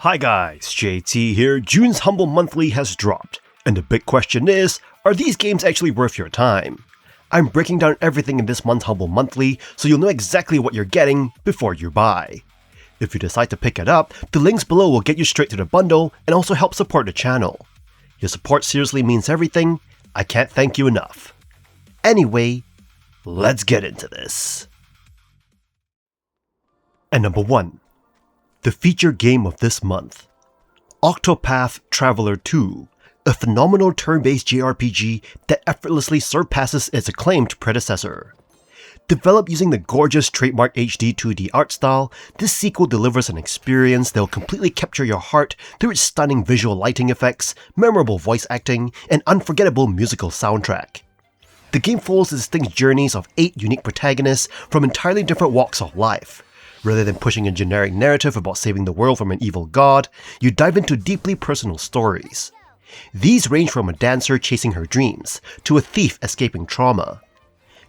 Hi guys, JT here. June's Humble Monthly has dropped, and the big question is, are these games actually worth your time? I'm breaking down everything in this month's Humble Monthly so you'll know exactly what you're getting before you buy. If you decide to pick it up, the links below will get you straight to the bundle and also help support the channel. Your support seriously means everything. I can't thank you enough. Anyway, let's get into this. And number 1. The feature game of this month, OCTOPATH Traveler 2, a phenomenal turn-based JRPG that effortlessly surpasses its acclaimed predecessor. Developed using the gorgeous trademark HD 2D art style, this sequel delivers an experience that will completely capture your heart through its stunning visual lighting effects, memorable voice acting, and unforgettable musical soundtrack. The game follows the distinct journeys of 8 unique protagonists from entirely different walks of life. Rather than pushing a generic narrative about saving the world from an evil god, you dive into deeply personal stories. These range from a dancer chasing her dreams to a thief escaping trauma.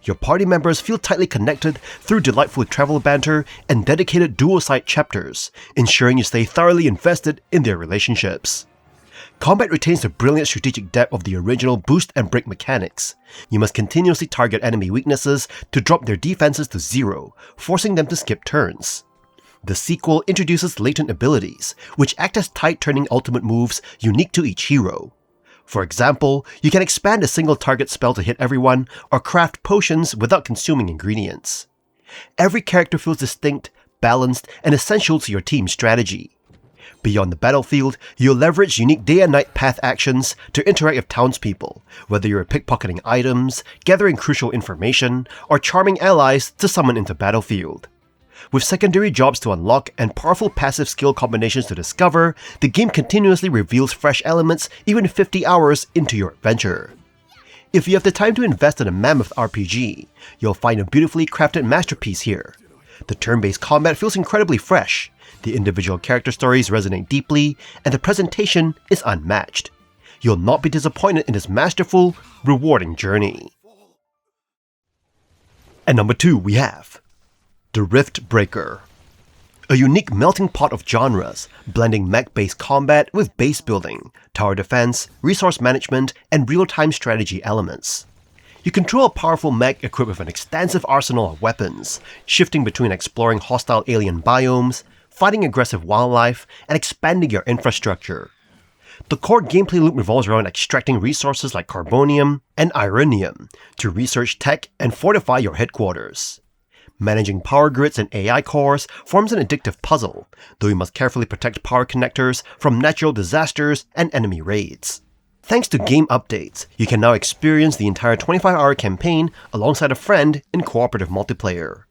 Your party members feel tightly connected through delightful travel banter and dedicated dual-side chapters, ensuring you stay thoroughly invested in their relationships. Combat retains the brilliant strategic depth of the original boost and break mechanics. You must continuously target enemy weaknesses to drop their defenses to 0, forcing them to skip turns. The sequel introduces latent abilities, which act as tide-turning ultimate moves unique to each hero. For example, you can expand a single target spell to hit everyone, or craft potions without consuming ingredients. Every character feels distinct, balanced, and essential to your team's strategy. Beyond the battlefield, you'll leverage unique day and night path actions to interact with townspeople, whether you're pickpocketing items, gathering crucial information, or charming allies to summon into battlefield. With secondary jobs to unlock and powerful passive skill combinations to discover, the game continuously reveals fresh elements even 50 hours into your adventure. If you have the time to invest in a mammoth RPG, you'll find a beautifully crafted masterpiece here. The turn-based combat feels incredibly fresh, the individual character stories resonate deeply, and the presentation is unmatched. You'll not be disappointed in this masterful, rewarding journey. And number 2 we have the Riftbreaker. A unique melting pot of genres, blending mech-based combat with base building, tower defense, resource management, and real-time strategy elements. You control a powerful mech equipped with an extensive arsenal of weapons, shifting between exploring hostile alien biomes, fighting aggressive wildlife, and expanding your infrastructure. The core gameplay loop revolves around extracting resources like carbonium and ironium to research tech and fortify your headquarters. Managing power grids and AI cores forms an addictive puzzle, though you must carefully protect power connectors from natural disasters and enemy raids. Thanks to game updates, you can now experience the entire 25-hour campaign alongside a friend in cooperative multiplayer.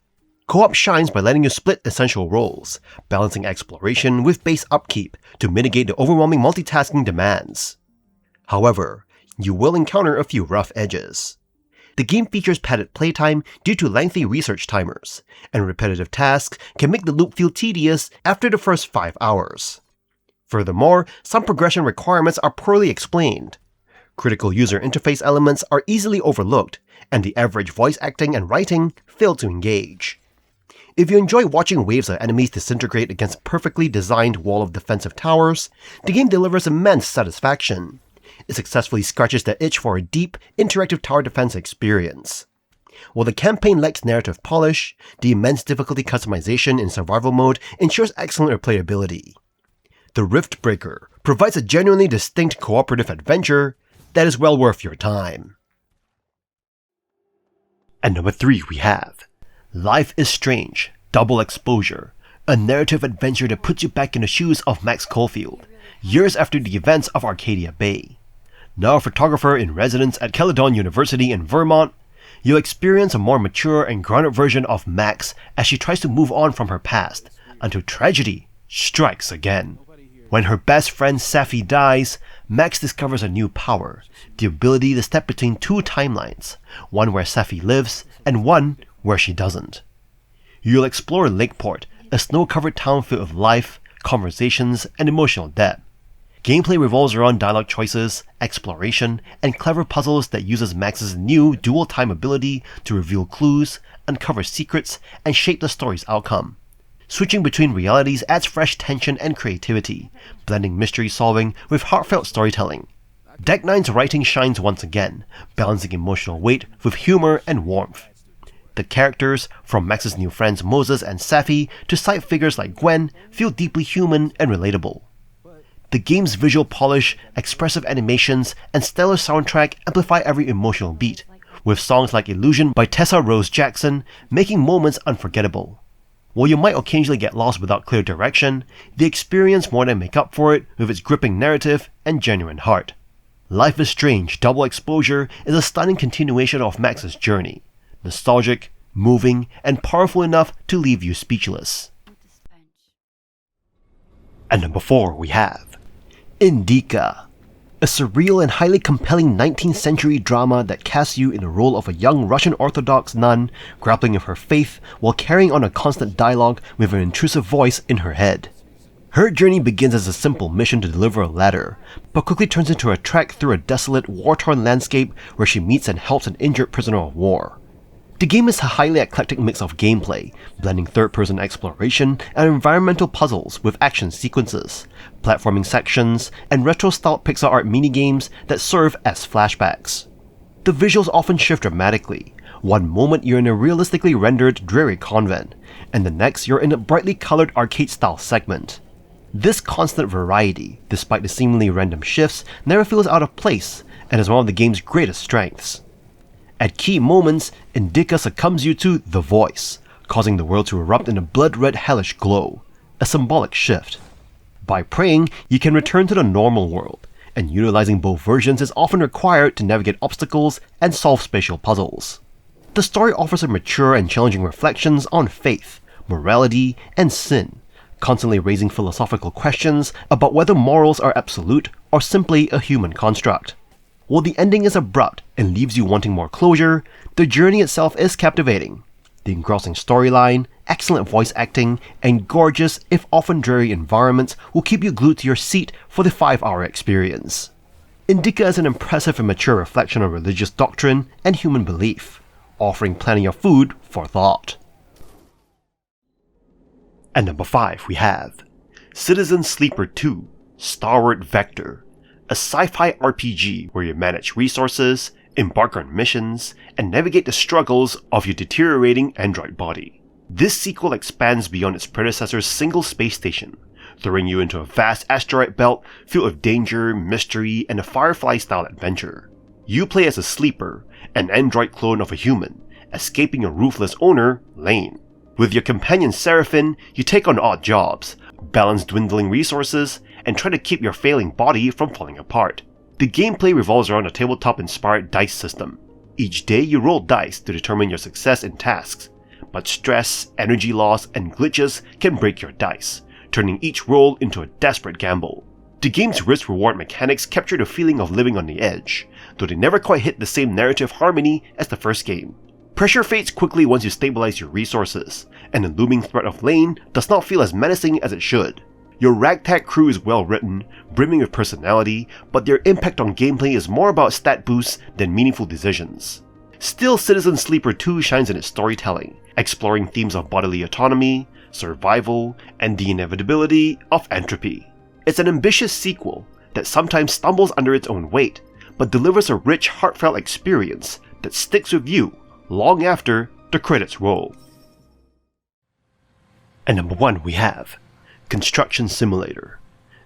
Co-op shines by letting you split essential roles, balancing exploration with base upkeep to mitigate the overwhelming multitasking demands. However, you will encounter a few rough edges. The game features padded playtime due to lengthy research timers, and repetitive tasks can make the loop feel tedious after the first 5 hours. Furthermore, some progression requirements are poorly explained. Critical user interface elements are easily overlooked, and the average voice acting and writing fail to engage. If you enjoy watching waves of enemies disintegrate against a perfectly designed wall of defensive towers, the game delivers immense satisfaction. It successfully scratches the itch for a deep, interactive tower defense experience. While the campaign lacks narrative polish, the immense difficulty customization in survival mode ensures excellent replayability. The Riftbreaker provides a genuinely distinct cooperative adventure that is well worth your time. And number 3 we have Life is Strange, Double Exposure, a narrative adventure that puts you back in the shoes of Max Caulfield, years after the events of Arcadia Bay. Now a photographer in residence at Caledon University in Vermont, you'll experience a more mature and grounded version of Max as she tries to move on from her past, until tragedy strikes again. When her best friend Safi dies, Max discovers a new power, the ability to step between 2 timelines, one where Safi lives and one where she doesn't. You'll explore Lakeport, a snow-covered town filled with life, conversations, and emotional depth. Gameplay revolves around dialogue choices, exploration, and clever puzzles that uses Max's new dual-time ability to reveal clues, uncover secrets, and shape the story's outcome. Switching between realities adds fresh tension and creativity, blending mystery solving with heartfelt storytelling. Deck 9's writing shines once again, balancing emotional weight with humor and warmth. The characters, from Max's new friends Moses and Safi to side figures like Gwen, feel deeply human and relatable. The game's visual polish, expressive animations, and stellar soundtrack amplify every emotional beat, with songs like Illusion by Tessa Rose Jackson making moments unforgettable. While you might occasionally get lost without clear direction, the experience more than make up for it with its gripping narrative and genuine heart. Life is Strange Double Exposure is a stunning continuation of Max's journey, nostalgic, moving, and powerful enough to leave you speechless. And number 4 we have INDIKA, a surreal and highly compelling 19th century drama that casts you in the role of a young Russian Orthodox nun grappling with her faith while carrying on a constant dialogue with an intrusive voice in her head. Her journey begins as a simple mission to deliver a ladder, but quickly turns into a trek through a desolate, war-torn landscape where she meets and helps an injured prisoner of war. The game is a highly eclectic mix of gameplay, blending third-person exploration and environmental puzzles with action sequences, platforming sections, and retro-style pixel art minigames that serve as flashbacks. The visuals often shift dramatically. One moment you're in a realistically rendered, dreary convent, and the next you're in a brightly colored arcade-style segment. This constant variety, despite the seemingly random shifts, never feels out of place, and is one of the game's greatest strengths. At key moments, INDIKA succumbs you to the voice, causing the world to erupt in a blood-red hellish glow, a symbolic shift. By praying, you can return to the normal world, and utilizing both versions is often required to navigate obstacles and solve spatial puzzles. The story offers a mature and challenging reflections on faith, morality, and sin, constantly raising philosophical questions about whether morals are absolute or simply a human construct. While the ending is abrupt and leaves you wanting more closure, the journey itself is captivating. The engrossing storyline, excellent voice acting, and gorgeous, if often dreary environments will keep you glued to your seat for the 5-hour experience. INDIKA is an impressive and mature reflection of religious doctrine and human belief, offering plenty of food for thought. And number 5 we have Citizen Sleeper 2 Starward Vector, a sci-fi RPG where you manage resources, embark on missions, and navigate the struggles of your deteriorating android body. This sequel expands beyond its predecessor's single space station, throwing you into a vast asteroid belt filled with danger, mystery, and a Firefly-style adventure. You play as a sleeper, an android clone of a human, escaping your ruthless owner, Lane. With your companion Seraphin, you take on odd jobs, balance dwindling resources, and try to keep your failing body from falling apart. The gameplay revolves around a tabletop-inspired dice system. Each day you roll dice to determine your success in tasks, but stress, energy loss, and glitches can break your dice, turning each roll into a desperate gamble. The game's risk-reward mechanics capture the feeling of living on the edge, though they never quite hit the same narrative harmony as the first game. Pressure fades quickly once you stabilize your resources, and the looming threat of Lane does not feel as menacing as it should. Your ragtag crew is well written, brimming with personality, but their impact on gameplay is more about stat boosts than meaningful decisions. Still, Citizen Sleeper 2 shines in its storytelling, exploring themes of bodily autonomy, survival, and the inevitability of entropy. It's an ambitious sequel that sometimes stumbles under its own weight, but delivers a rich, heartfelt experience that sticks with you long after the credits roll. And number 1 we have Construction Simulator,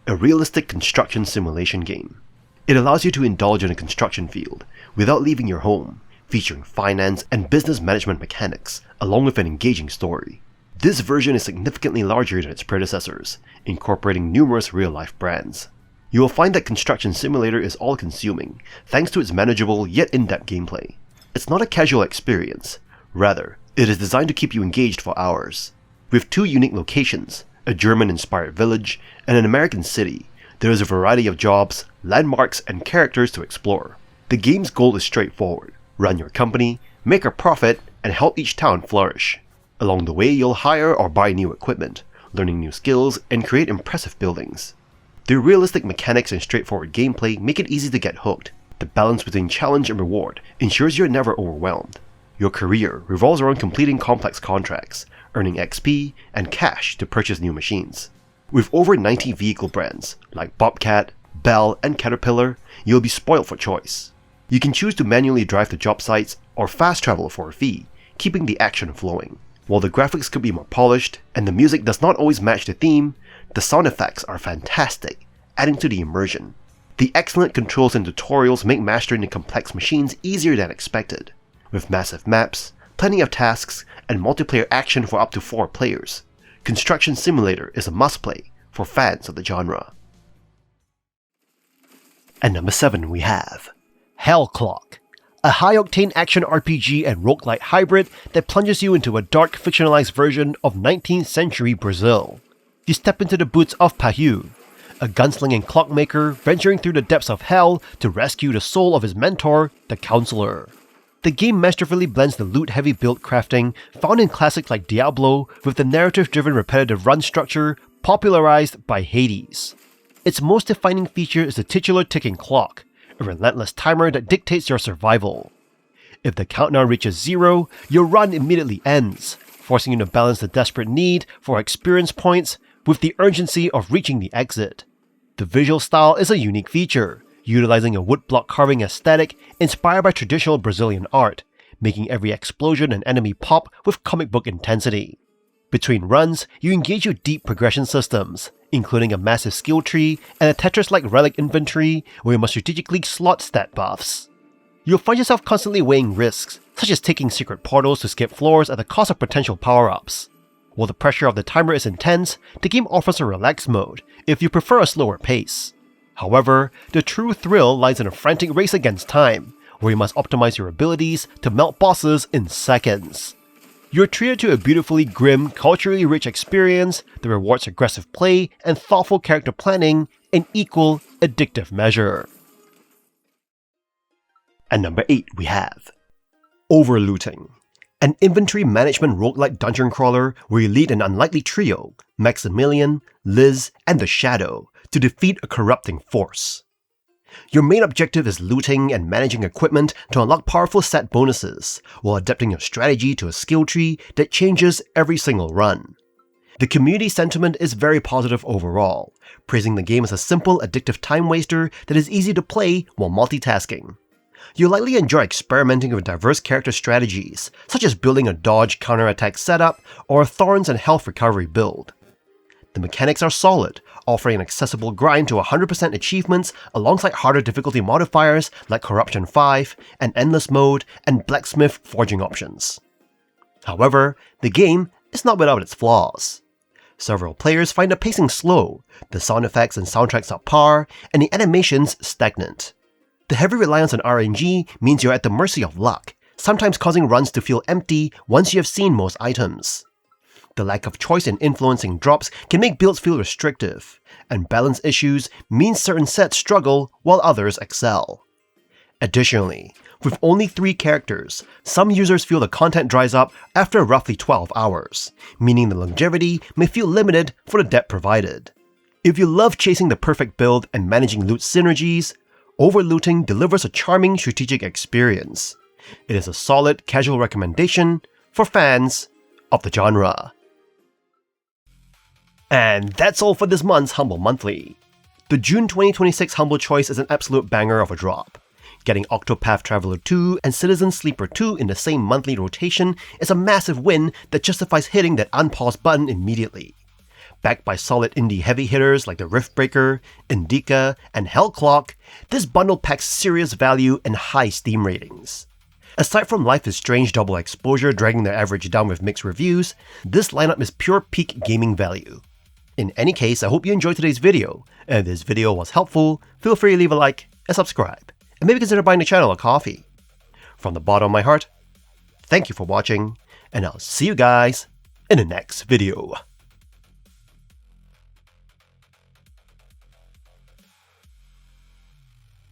a realistic construction simulation game. It allows you to indulge in a construction field without leaving your home, featuring finance and business management mechanics, along with an engaging story. This version is significantly larger than its predecessors, incorporating numerous real-life brands. You will find that Construction Simulator is all-consuming, thanks to its manageable yet in-depth gameplay. It's not a casual experience, rather, it is designed to keep you engaged for hours. With 2 unique locations, a German-inspired village, and an American city, there is a variety of jobs, landmarks, and characters to explore. The game's goal is straightforward: run your company, make a profit, and help each town flourish. Along the way, you'll hire or buy new equipment, learning new skills, and create impressive buildings. The realistic mechanics and straightforward gameplay make it easy to get hooked. The balance between challenge and reward ensures you're never overwhelmed. Your career revolves around completing complex contracts, earning XP and cash to purchase new machines. With over 90 vehicle brands like Bobcat, Bell, and Caterpillar, you'll be spoiled for choice. You can choose to manually drive to job sites or fast travel for a fee, keeping the action flowing. While the graphics could be more polished and the music does not always match the theme, the sound effects are fantastic, adding to the immersion. The excellent controls and tutorials make mastering the complex machines easier than expected. With massive maps, plenty of tasks, and multiplayer action for up to 4 players, Construction Simulator is a must-play for fans of the genre. At number 7 we have Hell Clock, a high-octane action RPG and roguelite hybrid that plunges you into a dark fictionalized version of 19th century Brazil. You step into the boots of Pahu, a gunslinging clockmaker venturing through the depths of hell to rescue the soul of his mentor, the Counselor. The game masterfully blends the loot-heavy build crafting found in classics like Diablo with the narrative-driven repetitive run structure popularized by Hades. Its most defining feature is the titular ticking clock, a relentless timer that dictates your survival. If the countdown reaches 0, your run immediately ends, forcing you to balance the desperate need for experience points with the urgency of reaching the exit. The visual style is a unique feature, utilizing a woodblock carving aesthetic inspired by traditional Brazilian art, making every explosion and enemy pop with comic book intensity. Between runs, you engage with deep progression systems, including a massive skill tree and a Tetris-like relic inventory where you must strategically slot stat buffs. You'll find yourself constantly weighing risks, such as taking secret portals to skip floors at the cost of potential power-ups. While the pressure of the timer is intense, the game offers a relaxed mode if you prefer a slower pace. However, the true thrill lies in a frantic race against time, where you must optimize your abilities to melt bosses in seconds. You're treated to a beautifully grim, culturally rich experience that rewards aggressive play and thoughtful character planning in equal addictive measure. At number 8 we have Overlooting, an inventory management roguelike dungeon crawler where you lead an unlikely trio, Maximilian, Liz, and the Shadow, to defeat a corrupting force. Your main objective is looting and managing equipment to unlock powerful stat bonuses, while adapting your strategy to a skill tree that changes every single run. The community sentiment is very positive overall, praising the game as a simple, addictive time waster that is easy to play while multitasking. You'll likely enjoy experimenting with diverse character strategies, such as building a dodge counterattack setup or a thorns and health recovery build. The mechanics are solid, offering an accessible grind to 100% achievements alongside harder difficulty modifiers like Corruption 5, and Endless Mode, and Blacksmith forging options. However, the game is not without its flaws. Several players find the pacing slow, the sound effects and soundtracks subpar, and the animations stagnant. The heavy reliance on RNG means you're at the mercy of luck, sometimes causing runs to feel empty once you have seen most items. The lack of choice in influencing drops can make builds feel restrictive, and balance issues mean certain sets struggle while others excel. Additionally, with only 3 characters, some users feel the content dries up after roughly 12 hours, meaning the longevity may feel limited for the depth provided. If you love chasing the perfect build and managing loot synergies, Overlooting delivers a charming strategic experience. It is a solid casual recommendation for fans of the genre. And that's all for this month's Humble Monthly. The June 2026 Humble Choice is an absolute banger of a drop. Getting Octopath Traveler 2 and Citizen Sleeper 2 in the same monthly rotation is a massive win that justifies hitting that unpause button immediately. Backed by solid indie heavy hitters like the Riftbreaker, INDIKA, and Hell Clock, this bundle packs serious value and high Steam ratings. Aside from Life is Strange Double Exposure dragging their average down with mixed reviews, this lineup is pure peak gaming value. In any case, I hope you enjoyed today's video, and if this video was helpful, feel free to leave a like and subscribe, and maybe consider buying the channel a coffee. From the bottom of my heart, thank you for watching, and I'll see you guys in the next video.